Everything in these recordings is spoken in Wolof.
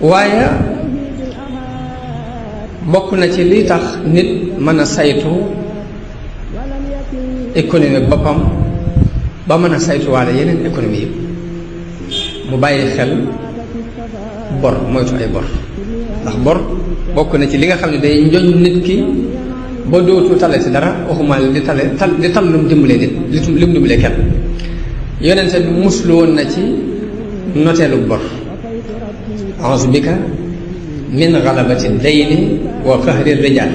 waaye bokk na ci li tax nit mën a saytu économie boppam ba mën a saytuwaale yeneen économie yëpp mu bàyyi xel bor moytu ay bor ndax bor bokk na ci li nga xam ne day njoñ nit ki ba dootu tale ci dara waxuma di tal lu mu dimbalee nit li mu dimbalee kenn yonente bi muslu woon na ci noteelu bor a'uuzu bika min galabati dayni wa qahri rijaal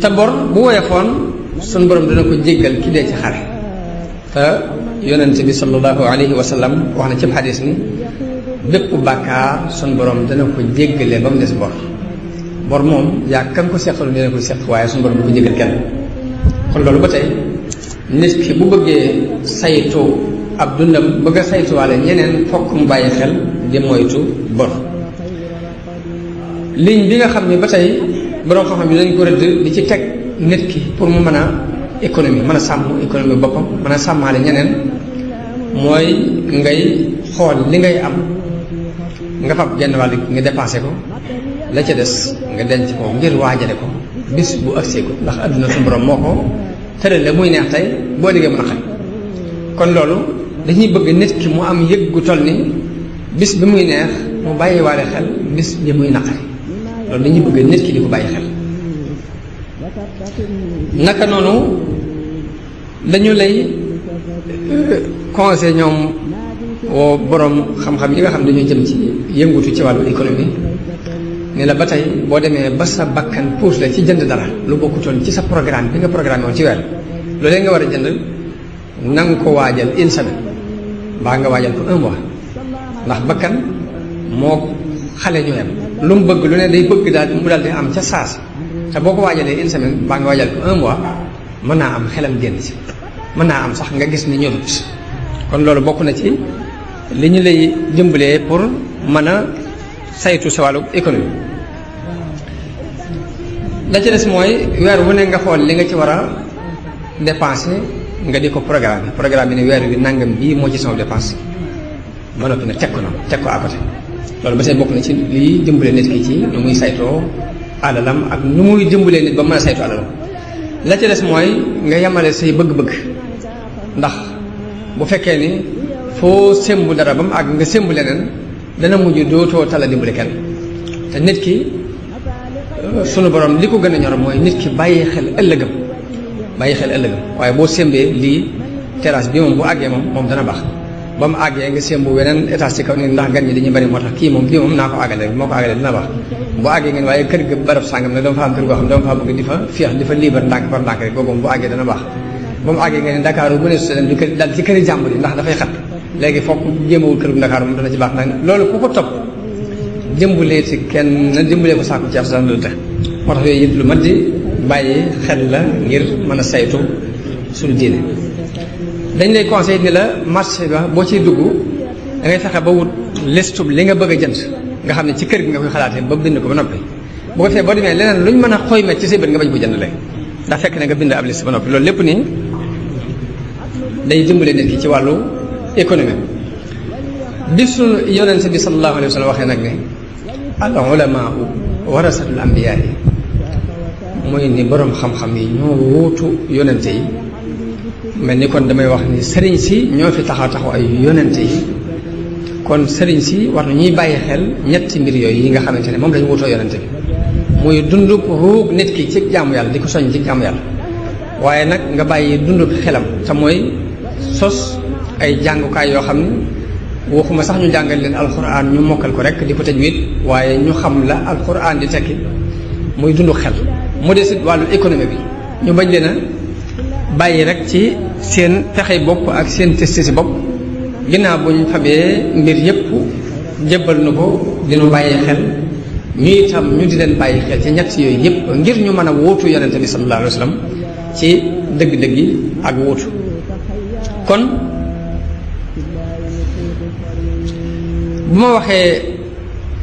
te bor bu woyofoon sun borom dina ko jéggal ki dee ci xare te yonent bi sallallahu alayhi wa sallam wax na ci xadis ni bépp bàkkaar sun borom dana ko jéggale ba mu des bor bor moom yaa kan ko seqalu dina ko seq waaye sun borom du ko jéggal kenn kon loolu ba tey nit ki bu bëggee saytu ab dundam bëgg a saytuwaale ñeneen fokk mu bàyyi xel di moytu bor ligne bi nga xam ne ba tey borom xam-xam yi dañ ko rëdd di ci teg nit ki pour mu mën a économie mën a sàmm économie boppam mën a sàmmaale ñeneen mooy ngay xool li ngay am nga fab genn wàll nga dépensé ko la ca des nga denc ko ngir waajale ko bis bu agsee ko ndax adduna su borom moo ko tërale muy neex tey boo liggéey mën a xaj kon loolu dañuy bëgg nit ki mu am yëg gu toll ni bis bi muy neex mu bàyyi waale xel bis bi muy naqari loolu dañuy bëgg nit ki di ko bàyyi xel naka noonu dañu lay conseil ñoom woo borom xam-xam yi nga xam ne dañoo jëm ci yëngutu ci wàllu économie ne la ba tey boo demee ba sa bakkan puus la ci jënd dara lu bokkutoon ci sa programme bi nga programme woon ci weer loolu nga war a jënd na nga ko waajal une semaine mbaa nga waajal ko un mois ndax bakkan moo xale ñu yem lu mu bëgg lu ne day bëgg daal mu daal di am ca saasi te boo ko waajalee une semaine mbaa nga waajal ko un mois mën naa am xelam génn ci mën naa am sax nga gis ni ñorut kon loolu bokk na ci li ñu lay dimbalee pour mën a saytu sa wàllu économie la ci des mooy weer wu ne nga xool li nga ci war a dépenser nga di ko programme bi ne weer wi nangam bii moo ci sama dépense ba noppi nag teg ko noonu teg ko à côté loolu ba tey bokk na ci liy dimbalee nit ki ci nu muy saytoo alalam ak nu muy dimbalee nit ba mën a saytu alalam la ci des mooy nga yemale say bëgg-bëgg ndax bu fekkee ni foo sémbu dara ba mu àgg nga sémbu leneen dana mujj dootoo tala dimbali kenn te nit ki sunu borom li ko gën a ñor mooy nit ki bàyyi xel ëllëgam waaye boo sémbee lii terrasse bi moom bu àggee moom dana baax ba mu àggee nga sémbu weneen étage ci kaw ni ndax gan ñi dañuy bari moo tax kii moom naa ko àggale moo ko àggale dina baax bu àggee ngeen waaye kër ga barab sàngam nag dama fa am kër goo xam dama fa bëgg di fa féex di fa liibar ndànk par ndànk rek boobu bu àggee dana baax ba mu àggee ngeen Dakar bu ne su di kër dal ci këri jàmbur yi ndax dafay xat léegi fokk jéemawul kër bu Dakar moom dana ci baax nag loolu ku ko topp dimbalee ci kenn dimbalee ko sàkku ci ab san loolu tax moo tax yooyu yëpp lu mat di bàyyi xel la ngir mën a saytu suñu diine dañ lay conseillé ni la marché ba boo ciy dugg da ngay fexe ba wut listub li nga bëgg a jënd nga xam ne ci kër gi nga koy xalaatee ba bind ko ba noppi bu ko defee boo demee leneen luñ mën a xoyma ci say bët nga bañ ko jënd léegi ndax fekk na nga bind ab liste ba noppi loolu lépp nii day dimbale nit ki ci wàllu économie bi suñu yonente bi sallallahu alayhi wa sallam waxee nag ne al ulamaa warasatul anbiyaa yi mooy ni borom xam-xam yi ñoo wuutu yonente yi mel ni kon damay wax ni sëriñ si ñoo fi taxaw ay yonente yi kon sëriñ si war na ñuy bàyyi xel ñetti mbir yooyu yi nga xamante ne moom lañu wuutoo yonente bi muy dunduk ruug nit ki ci jaamu yàlla di ko soñ ci jaamu yàlla waaye nag nga bàyyi dunduk xelam te mooy sos ay jàngukaay yoo xam ne waxuma sax ñu jàngal leen alquran ñu mokkal ko rek di ko tajwid waaye ñu xam la alquran di tekki muy dunduk xel mu des wàllu économie bi ñu bañ leen a bàyyi rek ci seen pexey bopp ak seen testi si bopp ginnaaw bu ñu fabee mbir yépp jébbal nu ko dinu bàyyi xel ñu itam ñu di leen bàyyi xel ci ñett yooyu yépp ngir ñu mën a wuutu yonente bi sallallahu alayhi wa sallam ci dëgg-dëgg yi ak wuutu kon bu ma waxee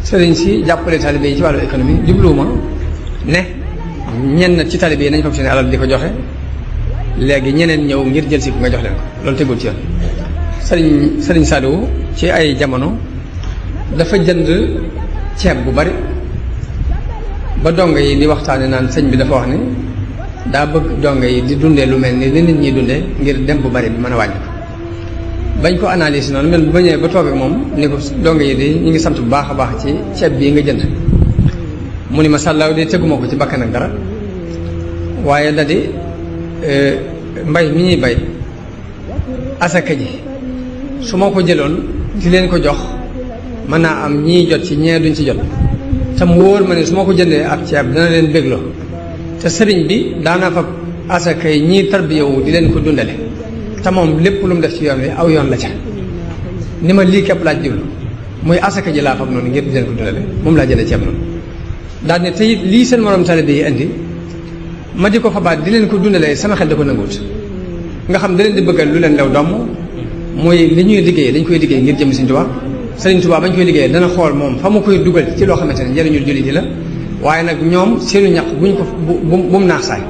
sëriñ si jàppale talibé yi ci wàllu économie jubluwuma ne ñenn ci talibé yi nañ fab seen alal di ko joxe léegi ñeneen ñëw ngir jël si ku nga jox leen ko loolu tegul ci yoon. sëriñ Saliou ci ay jamono dafa jënd ceeb bu bari ba dongo yi di waxtaane naan sëñ bi dafa wax ne daa bëgg dongo yi di dundee lu mel ni li nit ñi dundee ngir dem bu bari bi mën a wàññi ko bañ ko analyse noonu mel ba ñëwee ba toog ak moom ni ko dongo yi di ñu ngi sant bu baax a baax ci ceeb bii nga jënd mu ni ma sàllaaw de teguma ko ci bakkan ak dara waaye da di mbay mi ñuy bay asaka ji su ma ko jëloon di leen ko jox mën naa am ñii jot ci ñee duñ ci jot te mu wóor ma ne su ma ko jëndee ab ceeb dana leen bégloo te sëriñ bi daana fa asaka yi ñii tarbiyawu di leen ko dundale te moom lépp lu mu def ci yoon wi aw yoon la ca ni ma lii képp laaj jublu muy asaka ji laa fab noonu ngir di leen ko dundale moom laa jënd ceeb noonu daal ne te it lii seen morom talibé yi indi ma di ko fabaat di leen ko dundalee sama xel da ko nanguwut nga xam da leen di bëggal lu leen lew domm mooy li ñuy liggéey dañ koy liggéey ngir jëm Sëriñ Tuubaa Sëriñ Tuubaa bañ koy liggéey dana xool moom fa mu koy dugal ci loo xamante ne njëriñul jullit yi la waaye nag ñoom seenu ñaq buñ ko bu mu naax saay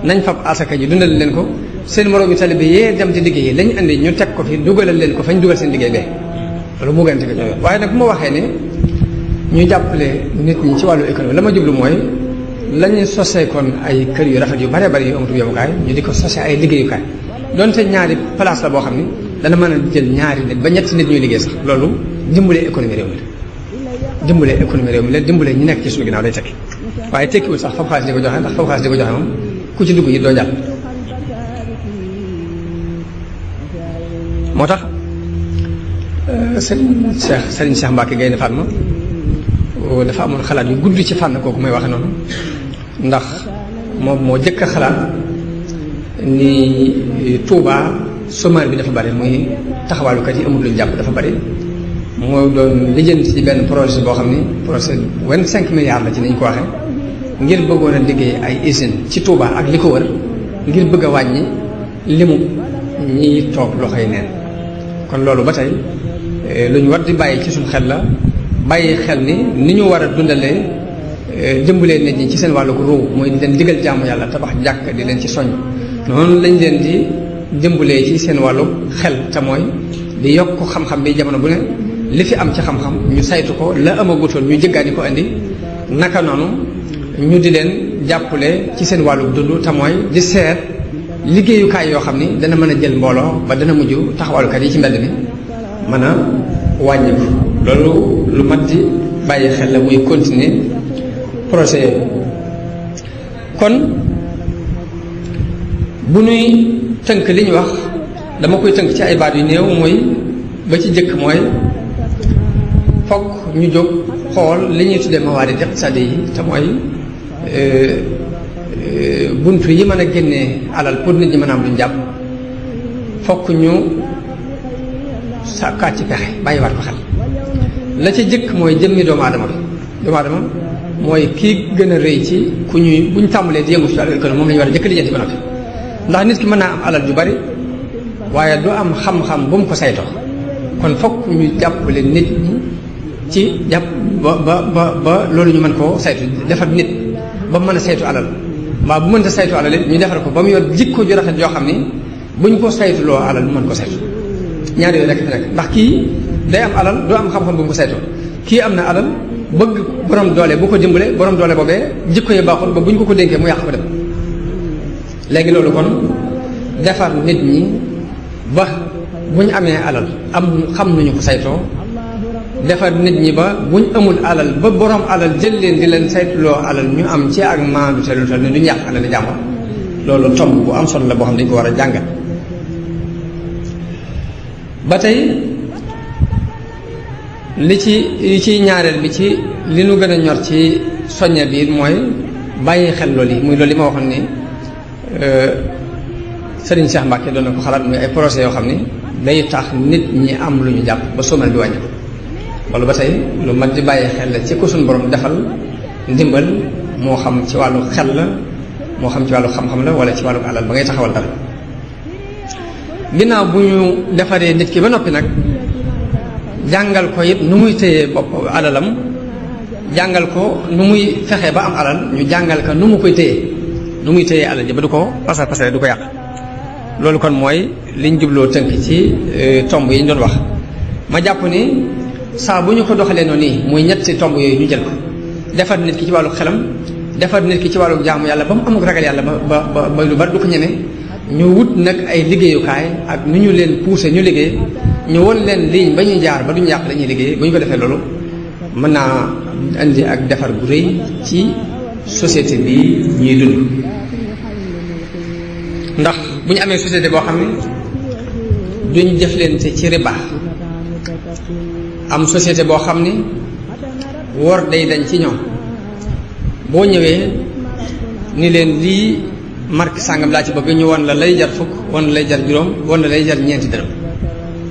nañ fab asaka ji dundal leen ko seen moroom yi talibé yee dem ci liggéey yi lañ indi ñu teg ko fi dugalal leen ko fañ dugal seen liggéey bee loolu mu gënte ko ñoo waaye nag bu ma waxee ne ñu jàppale nit ñi ci wàllu économie la ma jublu mooy lañu sosee kon ay kër yu rafet yu bare bari yu amatul yemukaay ñu di ko sosee ay liggéeyukaay donte ñaari place la boo xam ni dana mën a jël ñaari nit ba ñetti nit ñuy liggéey sax loolu dimbalee économie réew mi la dimbalee économie réew mi la dimbalee ñi nekk ci suñu ginnaaw day tekki waaye tekkiwul sax fab xaalis di ko joxe ndax fab xaalis di ko joxe moom ku ci dugg yi doo jàll moo tax Serigne Cheikh Mbacke Gaynde Fatma dafa amoon xalaat yu gudd ci fànn kooku may waxe noonu ndax moom moo jëkk a xalaat ni Touba chômage bi dafa bari muy taxawaalukat yi amul luñ jàpp dafa bari moo doon lijjanti ci benn projet boo xam ni projet 25 milliards la ci niñ ko waxee ngir bëggoon a liggéey ay usine ci Touba ak li ko wër ngir bëgg a wàññi limu ñiy toog loxoy neen kon loolu ba tey lu ñu war di bàyyi ci suñu xel la bàyyi xel ni ñu war a dundalee jëmbalee nit ñi ci seen wàllu ko ruu mooy di leen digal jaamu yàlla tabax jàkk di leen ci soññ noonu lañ leen di jëmbalee ci seen wàllu xel te mooy di yokk xam-xam bi jamono bu ne li fi am ci xam-xam ñu saytu ko la amagutoon ñu jëggaani ko indi naka noonu ñu di leen jàppale ci seen wàllu dund te mooy di seet liggéeyukaay yoo xam ni dana mën a jël mbooloo ba dana mujj taxawaalukat yi ci mbedd mi mën a wàññiku loolu lu mat di bàyyi xel la muy continuer projet yooyu kon bu nuy tënk li ñu wax dama koy tënk ci ay baat yu néew mooy ba ci jëkk mooy fokk ñu jóg xool li ñuy tuddee mawaarid iqtisaadi yi te mooy buntu yi mën a génnee alal pour nit ñi mën a am luñ jàpp fokk ñu sàkkaat ci pexe bàyyiwaat ko xel la ca jëkk mooy jëmmi doomu aadama bi doomu aadama mooy kii gën a rëy ci ku ñuy buñ tàmbalee di yëngu ci wàllu économie moom la ñu war a jëkk lijjanti ba noppi ndax nit ki mën naa am alal ju bari waaye du am xam-xam bu mu ko saytoo kon fokk ñu jàppale nit ñi ci jàpp ba loolu ñu mën koo saytu defar nit ba mu mën a saytu alal mbaa bu mënta saytu alal it ñu defar ko ba mu yor jikko ju rafet yoo xam ni buñ ko saytuloo alal mu mën ko saytu ñaar yooyu rekk fi nekk ndax kii day am alal du am xam-xam bu mu ko saytoo kii am na alal bëgg borom doole bu ko dimbale borom doole boobee jikko yi baaxul ba buñ ko dénkee mu yàq ko dem léegi loolu kon defar nit ñi ba buñ amee alal am xam nañu ko saytoo defar nit ñi ba buñ amul alal ba borom alal jël leen di leen saytuloo alal ñu am ci ak maandu te lu tal ne duñ yàq alal jàmbur loolu tomb bu am solo la boo xam dañ ko war a jàngat ba tey li ci ñaareel bi ci li nu gën a ñor ci soññe bi mooy bàyyi xel loolu yi muy loolu li ma waxoon ni Serigne Cheikh Mbacke doon na ko xalaat muy ay projet yoo xam ni day tax nit ñi am lu ñu jàpp ba soomal bi wàññi loolu ba tey lu mat di bàyyi xel la ci ko suñu borom defal ndimbal moo xam ci wàllu xel la moo xam ci wàllu xam-xam la wala ci wàllu alal ba ngay taxawal dara ginnaaw bu ñu defaree nit ki ba noppi nag jàngal ko it nu muy téye bopp alalam jàngal ko nu muy fexe ba am alal ñu jàngal ko nu mu koy téye nu muy téye alal ji ba du ko pasar pasare du ko yàq loolu kon mooy liñ jubloo tënk ci tomb yi ñu doon wax ma jàpp ni saa bu ñu ko doxalee noonu nii muy ñetti tomb yooyu ñu jël ko defar nit ki ci wàllu xelam defar nit ki ci wàllu jaamu yàlla ba mu amul ragal yàlla ba lu bari du ko ñeme ñu wut nag ay liggéeyukaay ak nu ñu leen pousser ñu liggéey ñu won leen ligne ba ñuy jaar ba duñu yàq la ñuy liggéey bu ñu ko defee loolu mën naa indi ak defar bu rëy ci société bi ñuy dund ndax bu ñu amee société boo xam ne duñ jëflante ci riba am société boo xam ni wor day dañ ci ñoom boo ñëwee ni leen lii marque sàngam laa ci bëgg ñu won la lay jar fukk won la lay jar juróom won la lay jar ñeenti dërëm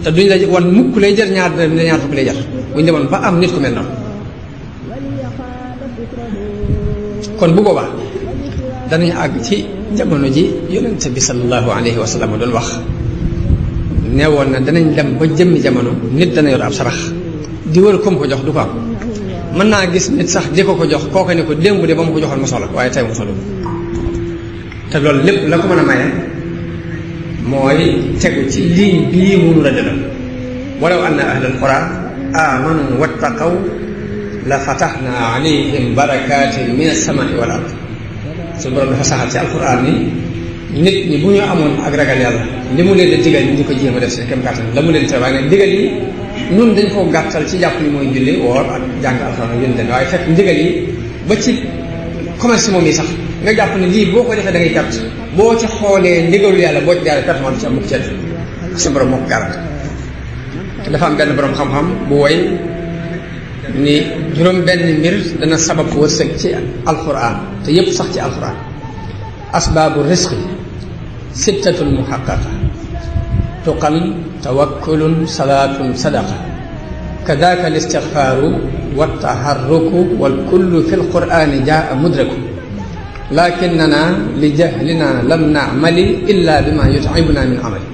te duñ la won mukk lay jar ñaar dërëm ñaar fukk lay jar bu ñu demoon ba am nit ku mel noonu kon bu boobaa danañu àgg ci jamono ji yonente bi sallallahu alayhi wa sallam doon wax nee woon na danañ dem ba jëmmi jamono nit dana yor ab sarax di wër kom ko jox du ko am mën naa gis nit sax di ko jox kooka ne ko démb de ba ma ko joxoon ma soxla waaye tey ma soxla te loolu lépp la ko mën a maye mooy tegu ci ligne bii munu la dëdal walaw anna ahlal qura amanu wattaqaw la fataxna alayhim barakatin min as-samai wal ard suñu borom dafa saxal ci alquran ni nit ñi bu ñu amoon ak ragal yàlla li mu leen di digal ñu di ko jéem a def seen kem kàttan la mu leen tere waaye nag digal yi ñun dañ koo gàttal ci jàpp ni mooy julli woor ak jàng alxuraan yéen den waaye fekk ndigal yi ba ci commerce moom yi sax nga jàpp ne lii boo ko defee da ngay perte boo ci xoolee ndigalu yàlla boo ci jaaree perte moo ci am mukk ci suñu borom moo ko garant dafa am benn borom xam-xam bu woy ni juróom benn mbir dana sabab wërsëg ci alxuraan te yépp sax ci alxuraan asbaabu risqi sittatun muhaqqaqa tuqan tawakkulun salaatun sadaqa kadaka al istigfaaru wa taharruku wal kullu fi lqur'ani jaa mudraku lakinnana li jahlina lam naamali illa bima yut'ibuna min amali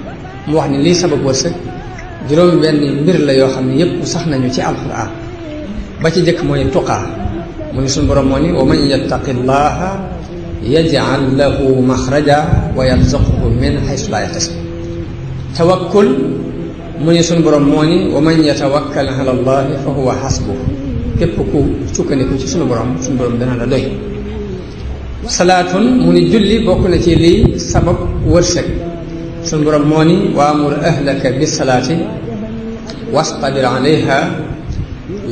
mu wax ni lii sabab wërsëg juróom benn mbir la yoo xam ne yépp sax nañu ci alquran ba ci jëkk mooy tuqaa mu ni suñu borom moo ni wa man yattaqi llaha yaj'al lahu maxraja wa yarzuqhu min haysu la yahtasib tawakkul mu ni suñu borom moo ni wa man yatawakkal ala allahi fa huwa hasbuh képp ku sukkandiku ci suñu borom dana la doy salaatun mu ni julli bokk na ci lii sabab wërsëg suñu borom moo ni waamur ahlaka bisalaati wastabir alayha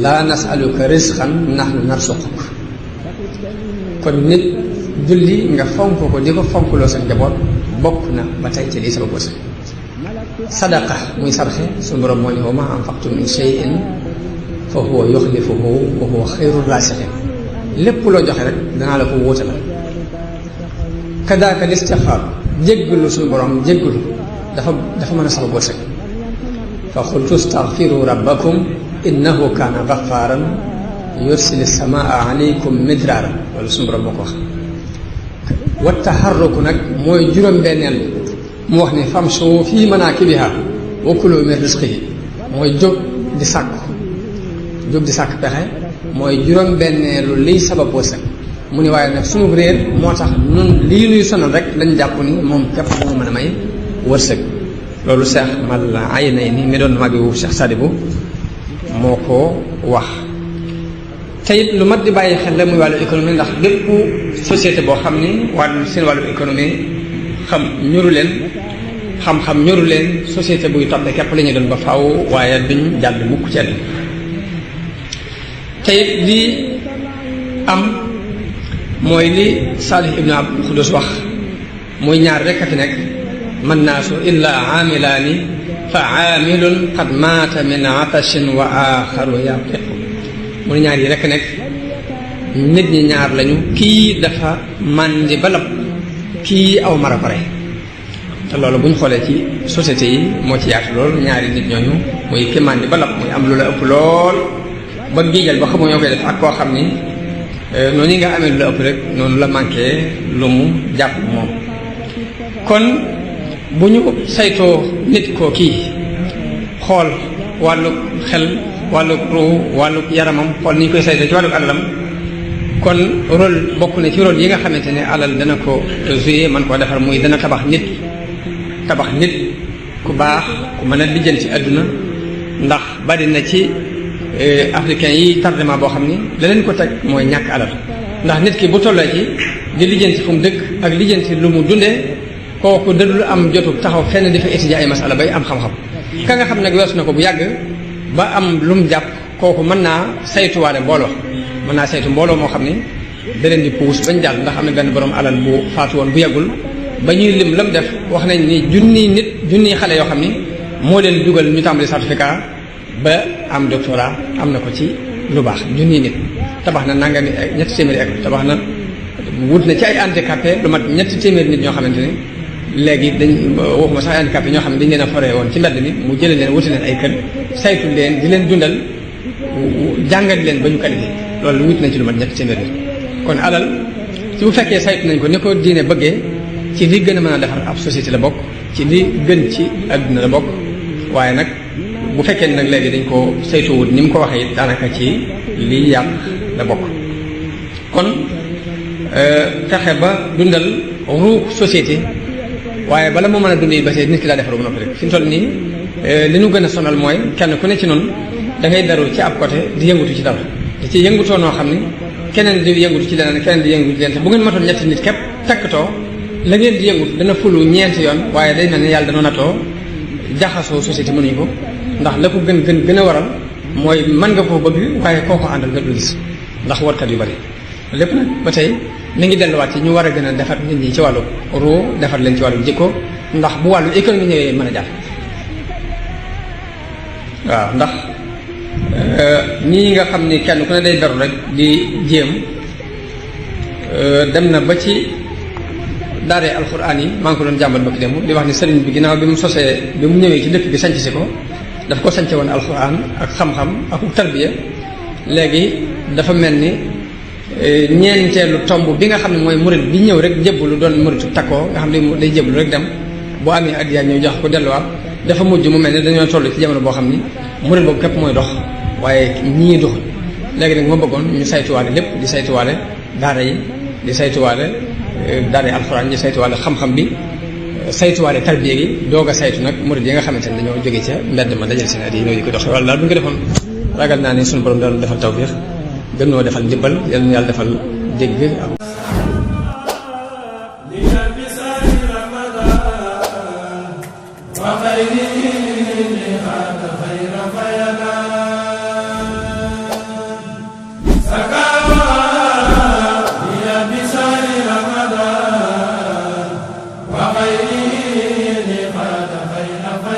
la nasaluka risqan nahnu narsuquk kon nit julli nga fonk ko di ko fonkloo sa njaboot bokk na ba tey ci lii sabab wërsëg sadaqa muy sarxe suñu borom moo ni wa ma anfaqtum min shay'in fa huwa yuxlifuhu wa huwa xayru raasiqin lépp loo joxe rek danaa la ko wóotal kadaaka listixfaar jéggalu suñu borom jéggalu dafa mën a sabab wërsëg fa qultu staxfiru rabbakum innahu kaana gaffaaran yursili samaa alaykum midraaran loolu suñu borom moo ko wax wa taxarruku nag mooy juróom-benneel mu wax ni famshu fii manaakibihaa wa kulu min rizqihi mooy jóg di sàkk pexe mooy juróom-benneelu liy sabab wërsëg mu ni waaye nag sunu réer moo tax nun lii nuy sonal rek lañ jàpp ni moom képp moo mën a may wërsëg loolu Cheikh mal ay nay ni mi doon magi wu Cheikh Sadibou moo ko wax te it lu mat di bàyyi xel la muy wàllu économie ndax bépp société boo xam ni seen wàllu économie xam-xam ñoru leen société buy toppe képp la ñuy doon ba faaw waaye duñ jàll mukk ci àddina te it li am mooy li Salih ibn Abdul Xudus wax muy ñaar rekk a fi nekk man naasu illa aamilaani fa aamilun qad maata min atashin wa axaru yaqiqu mu ne ñaar yi rekk nekk nit ñi ñaar lañu kii dafa màndi ba lab kii aw mara ko rey te loolu bu ñu xoolee ci société yi moo ci yaatu lool ñaari nit ñooñu muy ki màndi ba lab muy am lu la ëpp lool ba giijal ba xamoo ñoo koy def ak koo xam ni noonu yi nga amee lu la ëpp rek noonu la manqué lu mu jàpp moom kon bu ñu saytoo nit koo kii xool wàllu xel wàllu ruu wàllu yaramam xool ni ñu koy saytoo ci wàllu alalam kon rôle bokk na ci rôle yi nga xamante ne alal dana ko jouer man koo defar muy dana tabax nit ku baax ku mën a lijjanti àdduna ndax bari na ci africain yi tardement boo xam ni la leen ko teg mooy ñàkk alal ndax nit ki bu tollee ci di lijjanti fu mu dëkk ak lijjanti lu mu dundee kooku dadul am jotu taxaw fenn di fa étudier ay masala bay am xam-xam ka nga xam nag weesu na ko bu yàgg ba am lu mu jàpp kooku mën naa saytuwaale mbooloo mën naa saytu mbooloo moo xam ni da leen di puus bañ jàll ndax am na benn borom alal bu faatu woon bu yàggul ba ñuy lim lam def wax nañ ni junniy xale yoo xam ni moo leen dugal ñu tàmbali certificat ba am doctorat am na ko ci lu baax junniy nit tabax na nangami ñetti téeméeri école tabax na wut na ci ay handicapé lu mat ñetti téeméeri nit ñoo xamante ne léegi dañ waxuma sax ay handicapé ñoo xam ne dañ leen a foree woon ci mbedd mi mu jële leen wuti leen ay kër saytu leen di leen dundal jàngal leen ba ñu qualifié loolu wut nañ ci lu mat ñetti téeméeri nit kon alal su bu fekkee saytu nañ ko ni ko diine bëggee ci li gën a mën a defar ab société la bokk ci li gën ci àdduna la bokk waaye nag bu fekkee nag léegi dañ ko saytuwut ni mu ko waxee it daanaka ci li yàq la bokk kon fexe ba dundal ruux société waaye bala moo mën a dund yi ba tey nit ki daa defaru ba noppi rek fi mu toll nii li nu gën a sonal mooy kenn ku ne ci noonu da ngay daru ci ab côté di yëngutu ci dara di ci yëngutoo noo xam ni keneen di yëngutu ci leneen keneen di yëngutu ci leneen te bu ngeen matoon ñetti nit képp takkatoo la ngeen di yëngut dana fulu ñeenti yoon waaye day mel ne yàlla dana natoo jaxasoo société mënuñu ko ndax la ko gën a waral mooy mën nga koo bëgg waaye koo ko àndal nga dul gis ndax warkat yu bari lépp nag ba tey mi ngi delluwaat ci ñu war a gën a defar nit ñi ci wàllu ruu defar leen ci wàllu jikko ndax bu wàllu économie ñëwee mën a jàll waaw ndax ñii nga xam ni kenn ku ne day beru rek di jéem dem na ba ci daaree alxuraan yi maa ngi ko doon jàmbal ba ki dem di wax ni sëriñ bi ginnaaw bi mu sosee bi mu ñëwee ci dëkk bi sanc si ko daf ko sance woon alxuraan ak xam-xam ak tarbiya léegi dafa mel ni ñeenteelu tomb bi nga xam ne mooy murid bi ñëw rek jébbalu doon muritu takkoo nga xam ne day jébbalu rek dem boo amee addiya ñëw jox ko delluwaat dafa mujj mu mel ne dañoo toll ci jamono boo xam ni murid boobu képp mooy dox waaye ñii doxul léegi nag ma bëggoon ñu saytuwaale lépp di saytuwaale daara yi di saytuwaale daara alxuraan di saytuwaale xam-xam bi saytuwaale tarbiya gi doog a saytu nag murid yi nga xamante ne dañoo jóge ca mbedd ma dajal seen addiya ñëw di ko dox wala daal bu ñu ko defoon ragal naa ne suñu borom daal defal tawfiix gën noo defal ndimbal yal na yàlla defal dégg ak